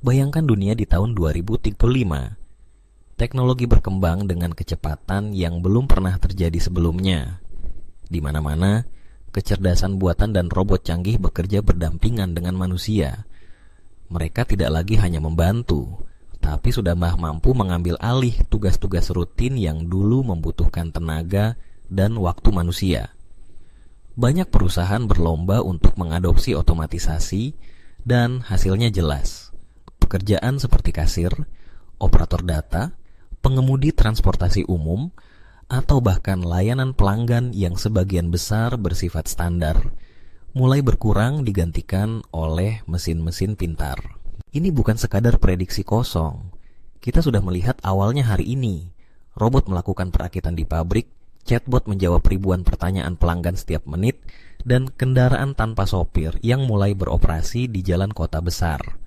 Bayangkan dunia di tahun 2035. Teknologi berkembang dengan kecepatan yang belum pernah terjadi sebelumnya. Di mana-mana, kecerdasan buatan dan robot canggih bekerja berdampingan dengan manusia. Mereka tidak lagi hanya membantu, tapi sudah mampu mengambil alih tugas-tugas rutin yang dulu membutuhkan tenaga dan waktu manusia. Banyak perusahaan berlomba untuk mengadopsi otomatisasi dan hasilnya jelas. Pekerjaan seperti kasir, operator data, pengemudi transportasi umum, atau bahkan layanan pelanggan yang sebagian besar bersifat standar, mulai berkurang digantikan oleh mesin-mesin pintar. Ini bukan sekadar prediksi kosong. Kita sudah melihat awalnya hari ini. Robot melakukan perakitan di pabrik, chatbot menjawab ribuan pertanyaan pelanggan setiap menit, dan kendaraan tanpa sopir yang mulai beroperasi di jalan kota besar.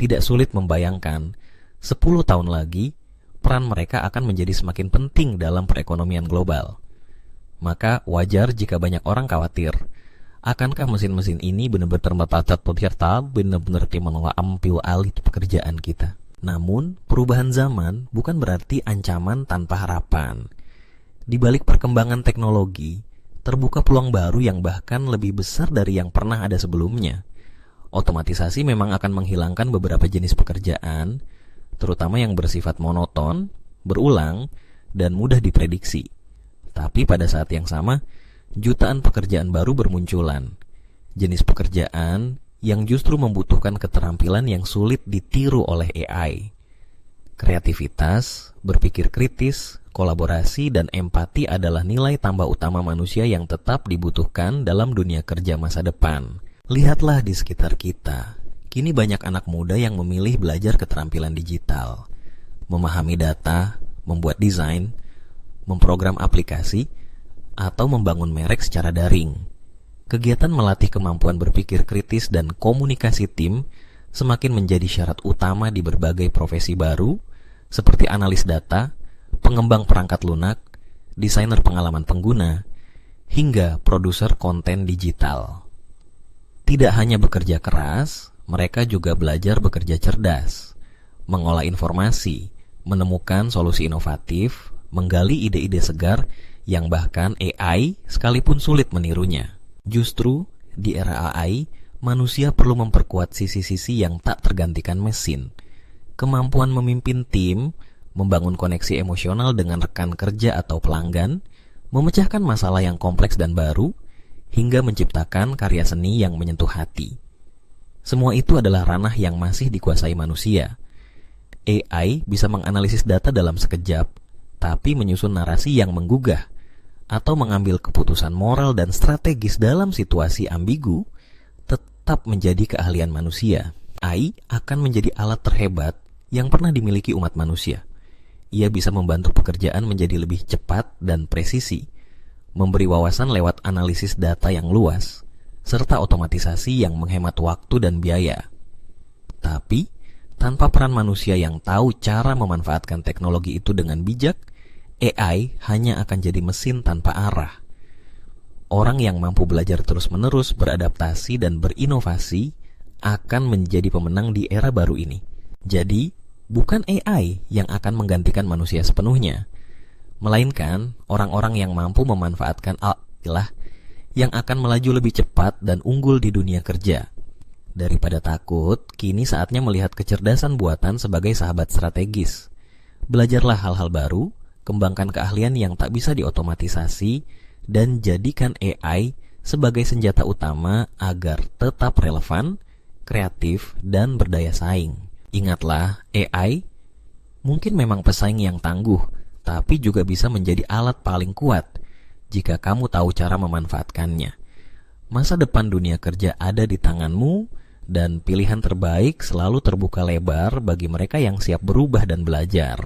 Tidak sulit membayangkan, 10 tahun lagi, peran mereka akan menjadi semakin penting dalam perekonomian global. Maka wajar jika banyak orang khawatir, akankah mesin-mesin ini benar-benar mengambil alih pekerjaan kita? Namun, perubahan zaman bukan berarti ancaman tanpa harapan. Di balik perkembangan teknologi, terbuka peluang baru yang bahkan lebih besar dari yang pernah ada sebelumnya. Otomatisasi memang akan menghilangkan beberapa jenis pekerjaan, terutama yang bersifat monoton, berulang, dan mudah diprediksi. Tapi pada saat yang sama, jutaan pekerjaan baru bermunculan. Jenis pekerjaan yang justru membutuhkan keterampilan yang sulit ditiru oleh AI. Kreativitas, berpikir kritis, kolaborasi, dan empati adalah nilai tambah utama manusia yang tetap dibutuhkan dalam dunia kerja masa depan. Lihatlah di sekitar kita. Kini banyak anak muda yang memilih belajar keterampilan digital, memahami data, membuat desain, memprogram aplikasi, atau membangun merek secara daring. Kegiatan melatih kemampuan berpikir kritis dan komunikasi tim semakin menjadi syarat utama di berbagai profesi baru, seperti analis data, pengembang perangkat lunak, desainer pengalaman pengguna, hingga produser konten digital. Tidak hanya bekerja keras, mereka juga belajar bekerja cerdas, mengolah informasi, menemukan solusi inovatif, menggali ide-ide segar yang bahkan AI sekalipun sulit menirunya. Justru, di era AI, manusia perlu memperkuat sisi-sisi yang tak tergantikan mesin. Kemampuan memimpin tim, membangun koneksi emosional dengan rekan kerja atau pelanggan, memecahkan masalah yang kompleks dan baru, hingga menciptakan karya seni yang menyentuh hati. Semua itu adalah ranah yang masih dikuasai manusia. AI bisa menganalisis data dalam sekejap, tapi menyusun narasi yang menggugah, atau mengambil keputusan moral dan strategis dalam situasi ambigu, tetap menjadi keahlian manusia. AI akan menjadi alat terhebat yang pernah dimiliki umat manusia. Ia bisa membantu pekerjaan menjadi lebih cepat dan presisi, memberi wawasan lewat analisis data yang luas, serta otomatisasi yang menghemat waktu dan biaya. Tapi, tanpa peran manusia yang tahu cara memanfaatkan teknologi itu dengan bijak, AI hanya akan jadi mesin tanpa arah. Orang yang mampu belajar terus-menerus, beradaptasi, dan berinovasi akan menjadi pemenang di era baru ini. Jadi, bukan AI yang akan menggantikan manusia sepenuhnya, melainkan orang-orang yang mampu memanfaatkan Allah yang akan melaju lebih cepat dan unggul di dunia kerja. Daripada takut, kini saatnya melihat kecerdasan buatan sebagai sahabat strategis. Belajarlah hal-hal baru, kembangkan keahlian yang tak bisa diotomatisasi, dan jadikan AI sebagai senjata utama agar tetap relevan, kreatif, dan berdaya saing. Ingatlah, AI mungkin memang pesaing yang tangguh, tapi juga bisa menjadi alat paling kuat jika kamu tahu cara memanfaatkannya. Masa depan dunia kerja ada di tanganmu, dan pilihan terbaik selalu terbuka lebar bagi mereka yang siap berubah dan belajar.